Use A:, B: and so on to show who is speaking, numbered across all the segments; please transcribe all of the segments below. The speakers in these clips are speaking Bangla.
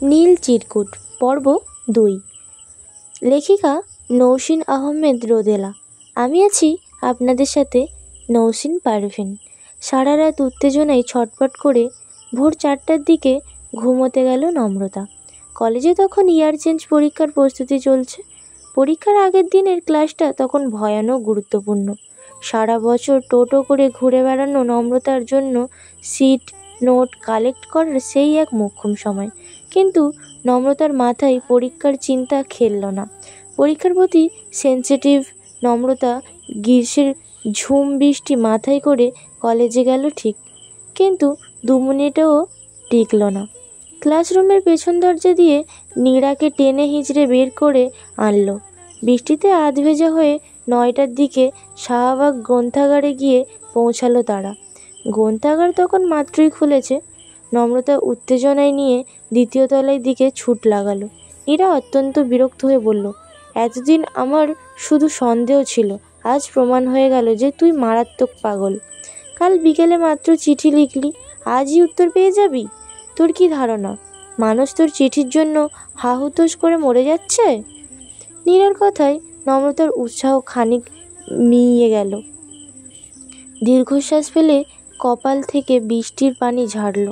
A: নীল চিরকুট পর্ব ২। লেখিকা নৌশিন আহমেদ রোদেলা। আমি আছি আপনাদের সাথে নৌশিন পারভিন। সারা রাত উত্তেজনায় ছটপট করে ভোর ৪টার দিকে ঘুমোতে গেল নম্রতা। কলেজে তখন ইয়ার চেঞ্জ পরীক্ষার প্রস্তুতি চলছে। পরীক্ষার আগের দিনের ক্লাসটা তখন ভয়ানক গুরুত্বপূর্ণ। সারা বছর টোটো করে ঘুরে বেড়ানো নম্রতার জন্য সিট নোট কালেক্ট করার সেই এক মোক্ষম সময়। কিন্তু নম্রতার মাথায় পরীক্ষার চিন্তা খেলল না। পরীক্ষার প্রতি সেন্সিটিভ নম্রতা গ্রীষ্মের ঝুম বৃষ্টি মাথায় করে কলেজে গেল ঠিক, কিন্তু ২ মিনিটেও টিকল না। ক্লাসরুমের পেছন দরজা দিয়ে নীরাকে টেনে হিঁচড়ে বের করে আনলো। বৃষ্টিতে আধ ভেজা হয়ে ৯টার দিকে শাহবাগ গ্রন্থাগারে গিয়ে পৌঁছালো তারা। গ্রন্থাগার তখন মাত্রই খুলেছে। নম্রতা উত্তেজনায় নিয়ে ২য় তলায় দিকে ছুট লাগালো। নীরা অত্যন্ত বিরক্ত হয়ে বলল, এতদিন আমার শুধু সন্দেহ ছিল, আজ প্রমাণ হয়ে গেল যে তুই মারাত্মক পাগল। কাল বিকেলে মাত্র চিঠি লিখলি, আজই উত্তর পেয়ে যাবি? তোর কি ধারণা মানুষ তোর চিঠির জন্য হাহুতাশ করে মরে যাচ্ছে? নীরার কথায় নম্রতার উৎসাহ খানিক মিইয়ে গেল। দীর্ঘশ্বাস ফেলে কপাল থেকে বৃষ্টির পানি ঝাড়ল।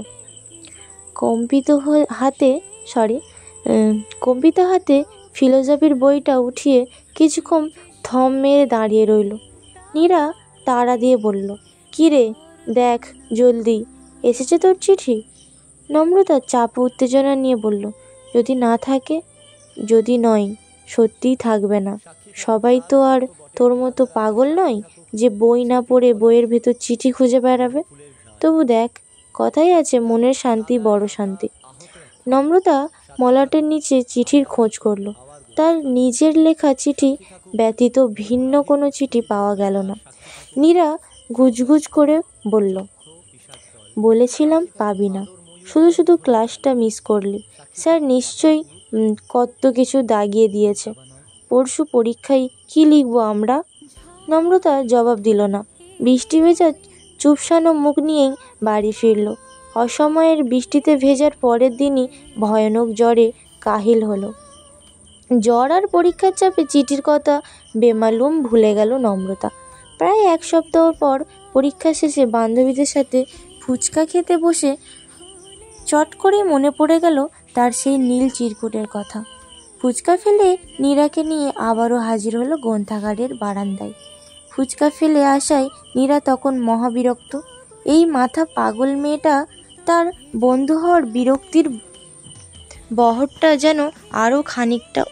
A: কম্পিত হাতে ফিলোসফির বইটা উঠিয়ে কিছুক্ষণ থম মেরে দাঁড়িয়ে রইল। নীরা তাড়া দিয়ে বলল, কী রে, দেখ জলদি, এসেছে তোর চিঠি? নম্রতা চাপ উত্তেজনা নিয়ে বলল, যদি না থাকে? যদি নয়, সত্যিই থাকবে না। সবাই তো আর তোর মতো পাগল নয় যে বই না পড়ে বইয়ের ভেতর চিঠি খুঁজে বেড়াবে। তবু দেখ, কথাই আছে মনের শান্তি বড় শান্তি। নম্রতা মলাটের নিচে চিঠির খোঁজ করল। তার নিজের লেখা চিঠি ব্যতীত ভিন্ন কোনো চিঠি পাওয়া গেল না। নীরা গুজগুজ করে বলল, বলেছিলাম পাবি না, শুধু শুধু ক্লাসটা মিস করলি। স্যার নিশ্চয়ই কত কিছু দাগিয়ে দিয়েছে। পরশু পরীক্ষায় কি লিখব আমরা? নম্রতা জবাব দিল না। বৃষ্টি ভেজা চুপসানো মুখ নিয়েই বাড়ি ফিরল। অসময়ের বৃষ্টিতে ভেজার পরের দিনই ভয়ানক জ্বরে কাহিল হলো। জ্বর আর পরীক্ষার চাপে চিঠির কথা বেমালুম ভুলে গেল নম্রতা। প্রায় ১ সপ্তাহ পর পরীক্ষা শেষে বান্ধবীদের সাথে ফুচকা খেতে বসে চট করেই মনে পড়ে গেল তার সেই নীল চিরকুটের কথা। ফুচকা ফেলে নীরাকে নিয়ে আবারও হাজির হলো গ্রন্থাগারের বারান্দায়। ফুচকা ফেলে আসায় নীরা তখন মহাবিরক্ত। এই মাথা পাগল মেয়েটা তার বন্ধু হওয়ার বিরক্তির বহরটা যেন আরও খানিকটা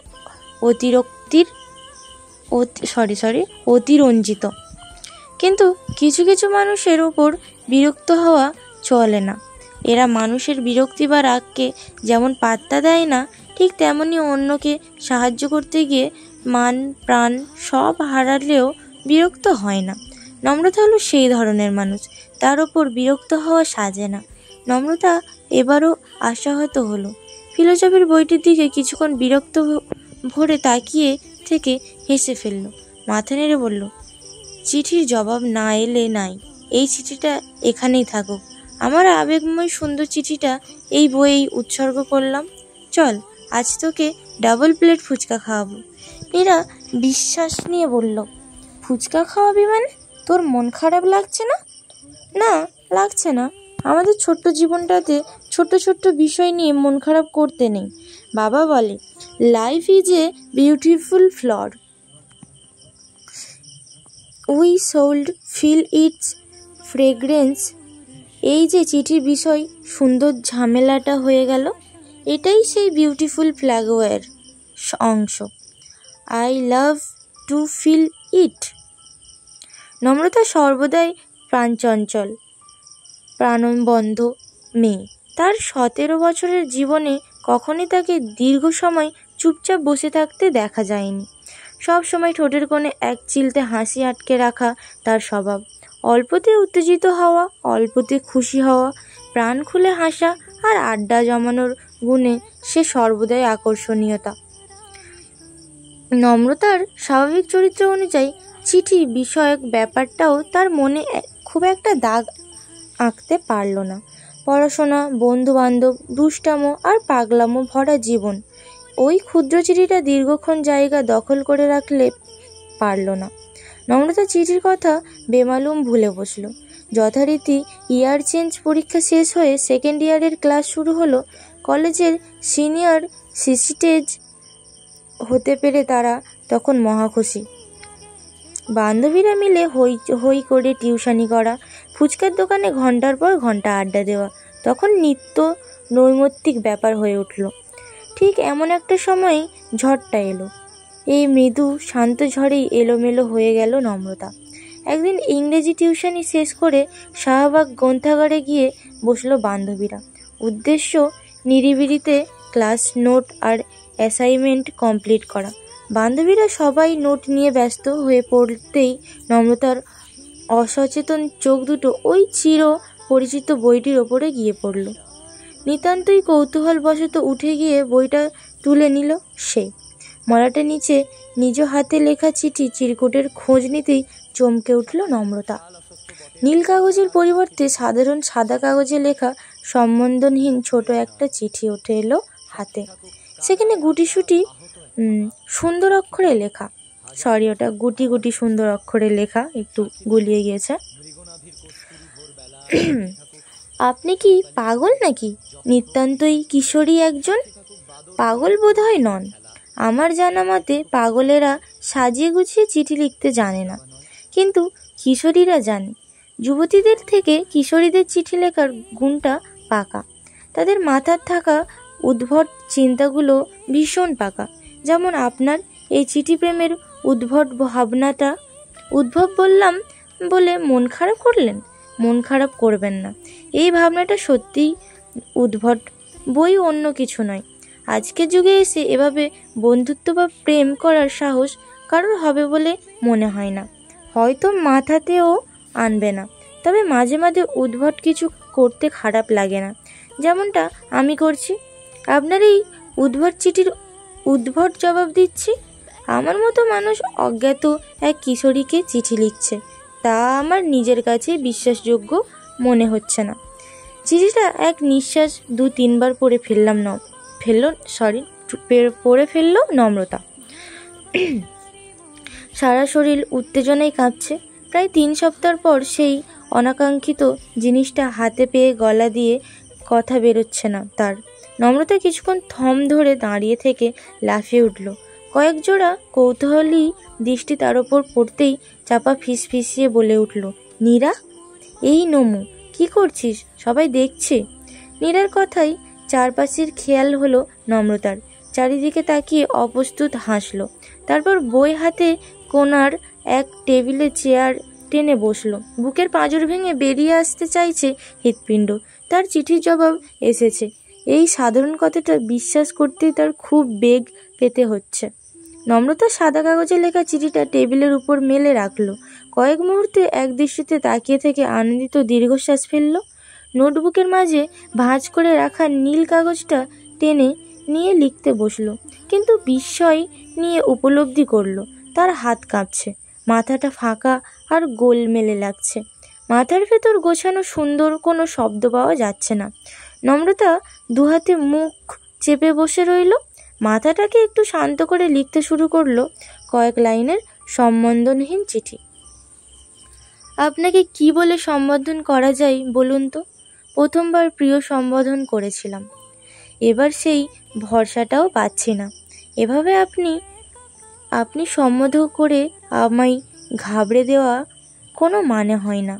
A: অতিরঞ্জিত। কিন্তু কিছু কিছু মানুষের উপর বিরক্ত হওয়া চলে না। এরা মানুষের বিরক্তি বা রাগকে যেমন পাত্তা দেয় না, ঠিক তেমনি অন্যকে সাহায্য করতে গিয়ে মান প্রাণ সব হারালেও বিরক্ত হয় না। নম্রতা হলো সেই ধরনের মানুষ, তার ওপর বিরক্ত হওয়া সাজে না। নম্রতা এবারও আশাহত হলো। ফিলোসফির বইটির দিকে কিছুক্ষণ বিরক্ত ভরে তাকিয়ে থেকে হেসে ফেলল। মাথা নেড়ে বলল, চিঠির জবাব না এলে নাই, এই চিঠিটা এখানেই থাকুক। আমার আবেগময় সুন্দর চিঠিটা এই বইয়েই উৎসর্গ করলাম। চল, আজ তোকে ডাবল প্লেট ফুচকা খাওয়াবো। নীরা বিশ্বাস নিয়ে বলল, ফুচকা খাওয়াবি মানে? তোর মন খারাপ লাগছে না? না, লাগছে না। আমাদের ছোট্ট জীবনটাতে ছোট্ট ছোট্ট বিষয় নিয়ে মন খারাপ করতে নেই। বাবা বলে, life is a beautiful flower, we should feel its fragrance. এই যে চিঠির বিষয় সুন্দর ঝামেলাটা হয়ে গেল, এটাই সেই বিউটিফুল ফ্লাওয়ার অংশ। I love to feel it. নম্রতা সর্বদাই প্রাণচঞ্চল প্রাণবন্ধ মেয়ে। তার ১৭ বছরের জীবনে কখনই তাকে দীর্ঘ সময় চুপচাপ বসে থাকতে দেখা যায়নি। সব সময় ঠোঁটের কোণে এক চিলতে হাসি আটকে রাখা তার স্বভাব। অল্পতে উত্তেজিত হওয়া, অল্পতে খুশি হওয়া, প্রাণ খুলে হাসা আর আড্ডা জমানোর গুণে সে সর্বদাই আকর্ষণীয়তা। নম্রতার স্বাভাবিক চরিত্র অনুযায়ী চিঠি বিষয়ক ব্যাপারটাও তার মনে খুব একটা দাগ আঁকতে পারল না। পড়াশোনা, বন্ধুবান্ধব, দুষ্টামো আর পাগলামো ভরা জীবন। ওই ক্ষুদ্র চিঠিটা দীর্ঘক্ষণ জায়গা দখল করে রাখলে পারল না। নম্রতা চিঠির কথা বেমালুম ভুলে বসল। যথারীতি ইয়ার চেঞ্জ পরীক্ষা শেষ হয়ে সেকেন্ড ইয়ারের ক্লাস শুরু হলো। কলেজের সিনিয়র সিস্টেজ হতে পেরে তারা তখন মহাখুশি। বান্ধবীরা মিলে হই হই করে টিউশনি করা, ফুচকার দোকানে ঘন্টার পর ঘন্টা আড্ডা দেওয়া তখন নিত্য নৈমিত্তিক ব্যাপার হয়ে উঠল। ঠিক এমন একটা সময় ঝড়টা এলো। এই মৃদু শান্ত ঝড়েই এলোমেলো হয়ে গেল নম্রতা। একদিন ইংরেজি টিউশনি শেষ করে শাহবাগ গ্রন্থাগারে গিয়ে বসলো বান্ধবীরা। উদ্দেশ্য নিরিবিলিতে ক্লাস নোট আর অ্যাসাইনমেন্ট কমপ্লিট করা। বান্ধবীরা সবাই নোট নিয়ে ব্যস্ত হয়ে পড়তেই নম্রতার অসচেতন চোখ দুটো ওই চির পরিচিত বইটির ওপরে গিয়ে পড়ল। নিতান্তই কৌতূহলবশত উঠে গিয়ে বইটা তুলে নিল সে। মলাটের নিচে নিজ হাতে লেখা চিঠি চিরকুটের খোঁজ নিতেই চমকে উঠল নম্রতা। নীল কাগজের পরিবর্তে সাধারণ সাদা কাগজে লেখা সম্বোধনহীন ছোট একটা চিঠি উঠে এলো হাতে। সেখানে গুটিসুটি সুন্দর অক্ষরে লেখা, ওটা গুটি গুটি সুন্দর অক্ষরে লেখা, একটু গুলিয়ে গিয়েছে। আপনি কি পাগল নাকি? নিতান্তই কিশোরী একজন। পাগল বোধহয় নন। আমার জানা মতে পাগলেরা সাজিয়ে গুছিয়ে চিঠি লিখতে জানে না, কিন্তু কিশোরীরা জানে। যুবতীদের থেকে কিশোরীদের চিঠি লেখার গুণটা পাকা। তাদের মাথার থাকা উদ্ভট চিন্তাগুলো ভীষণ পাকা। যেমন আপনার এই চিঠি প্রেমের উদ্ভট ভাবনাটা। উদ্ভব বললাম বলে মন খারাপ করলেন? মন খারাপ করবেন না। এই ভাবনাটা সত্যিই উদ্ভট, বই অন্য কিছু নয়। আজকের যুগে এসে এভাবে বন্ধুত্ব বা প্রেম করার সাহস কারোর হবে বলে মনে হয় না। হয়তো মাথাতেও আনবে না। তবে মাঝে মাঝে উদ্ভট কিছু করতে খারাপ লাগে না, যেমনটা আমি করছি। আপনার এই উদ্ভট চিঠির উদ্ভট জবাব দিচ্ছি। আমার মতো মানুষ অজ্ঞাত এক কিশোরীকে চিঠি লিখছে, তা আমার নিজের কাছে বিশ্বাসযোগ্য মনে হচ্ছে না। চিঠিটা এক নিঃশ্বাস 2-3 বার পড়ে ফেলল নম্রতা। সারা শরীর উত্তেজনায় কাঁপছে। প্রায় 3 সপ্তাহ পর সেই অনাকাঙ্ক্ষিত জিনিসটা হাতে পেয়ে গলা দিয়ে কথা বেরোচ্ছে না তার। নম্রতা কিছুক্ষণ থম ধরে দাঁড়িয়ে থেকে লাফিয়ে উঠল। কয়েক জোড়া কৌতূহলী দৃষ্টি তার ওপর পড়তেই চাপা ফিসফিসিয়ে বলে উঠল, নীরা, এই নমু, কি করছিস? সবাই দেখছে। নীরার কথাই চারপাশের খেয়াল হলো নম্রতার। চারিদিকে তাকিয়ে অপ্রস্তুত হাসল। তারপর বই হাতে কোণার এক টেবিলে চেয়ার টেনে বসল। বুকের পাঁজর ভেঙে বেরিয়ে আসতে চাইছে হৃৎপিণ্ড। তার চিঠির জবাব এসেছে, এই সাধারণ কথাটা বিশ্বাস করতেই তার খুব বেগ পেতে হচ্ছে। নম্রতা সাদা কাগজে লেখা চিঠিটা টেবিলের উপর মেলে রাখল। কয়েক মুহূর্তে এক দৃষ্টিতে তাকিয়ে থেকে আনন্দিত দীর্ঘশ্বাস ফেলল। নোটবুকের মাঝে ভাঁজ করে রাখা নীল কাগজটা টেনে নিয়ে লিখতে বসল, কিন্তু বিস্ময় নিয়ে উপলব্ধি করল তার হাত কাঁপছে, মাথাটা ফাঁকা আর গোলমেলে লাগছে। মাথার ভেতর গোছানো সুন্দর কোনো শব্দ পাওয়া যাচ্ছে না। নম্রতা দুহাতে মুখ চেপে বসে রইল। মাথাটাকে একটু শান্ত করে লিখতে শুরু করলো কয়েক লাইনের সম্বোধনহীন চিঠি। আপনাকে কি বলে সম্বোধন করা যায় বলুন তো? প্রথমবার প্রিয় সম্বোধন করেছিলাম, এবার সেই ভরসাটাও পাচ্ছি না। এভাবে আপনি সম্বোধন করে আমায় ঘাবড়ে দেওয়া কোনো মানে হয় না।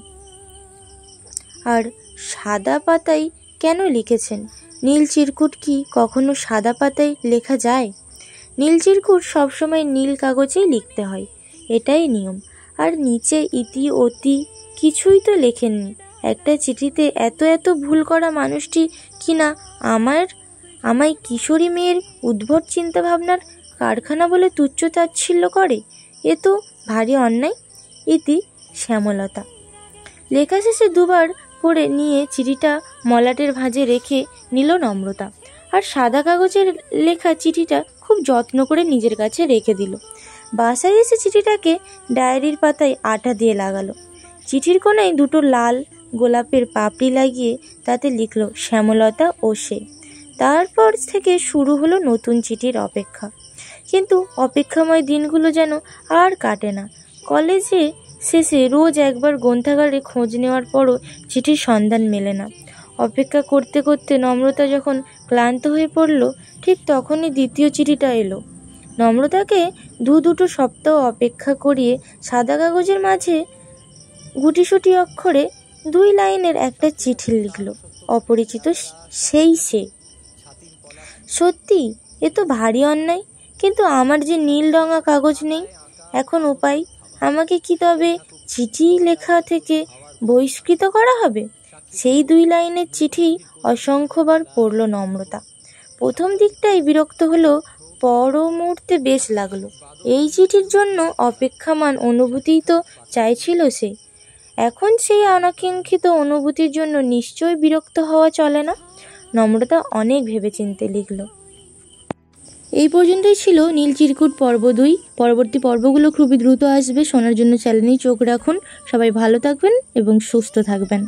A: আর সাদা পাতায় কেন লিখেছেন? নীল চিরকুট কি কখনো সাদা পাতায় লেখা যায়? নীল চিরকুট সবসময় নীল কাগজেই লিখতে হয়, এটাই নিয়ম। আর নিচে ইতি অতি কিছুই তো লেখেননি। একটা চিঠিতে এত ভুল করা মানুষটি কিনা আমায় কিশোরী মেয়ের উদ্ভট চিন্তাভাবনার কারখানা বলে তুচ্ছ-তাচ্ছিল্য করে, এ তো ভারী অন্যায়। ইতি শ্যামলতা। লেখা শেষে 2বার পড়ে নিয়ে চিঠিটা মলাটের ভাঁজে রেখে নিল নম্রতা। আর সাদা কাগজের লেখা চিঠিটা খুব যত্ন করে নিজের কাছে রেখে দিল। বাসায় এসে চিঠিটাকে ডায়েরির পাতায় আঠা দিয়ে লাগালো। চিঠির কোণায় 2টো লাল গোলাপের পাপড়ি লাগিয়ে তাতে লিখল শ্যামলতা ও সে। তারপর থেকে শুরু হলো নতুন চিঠির অপেক্ষা। কিন্তু অপেক্ষাময় দিনগুলো যেন আর কাটে না। কলেজে শেষে রোজ একবার গ্রন্থাগারে খোঁজ নেওয়ার পরও চিঠির সন্ধান মেলে না। অপেক্ষা করতে করতে নম্রতা যখন ক্লান্ত হয়ে পড়ল, ঠিক তখনই দ্বিতীয় চিঠিটা এলো। নম্রতাকে দুটো সপ্তাহ অপেক্ষা করিয়ে সাদা কাগজের মাঝে গুটিসুটি অক্ষরে 2 লাইনের একটা চিঠি লিখল। অপরিচিত সেই সে। সত্যি এ তো ভারী অন্যায়, কিন্তু আমার যে নীল রঙা কাগজ নেই। এখন উপায়, আমাকে কি তবে চিঠি লেখা থেকে বহিষ্কৃত করা হবে? সেই 2 লাইনের চিঠি অসংখ্যবার পড়ল নম্রতা। প্রথম দিকটাই বিরক্ত হলো, পর মুহূর্তে বেশ লাগলো। এই চিঠির জন্য অপেক্ষামান অনুভূতিই তো চাইছিল সে। এখন সেই অনাকাঙ্ক্ষিত অনুভূতির জন্য নিশ্চয়ই বিরক্ত হওয়া চলে না। নম্রতা অনেক ভেবেচিন্তে লিখল। এই পর্যন্তই ছিল নীল চিরকুট পর্ব 2। পরবর্তী পর্বগুলো খুবই দ্রুত আসবে। শোনার জন্য চ্যানেলেই চোখ রাখুন। সবাই ভালো থাকবেন এবং সুস্থ থাকবেন।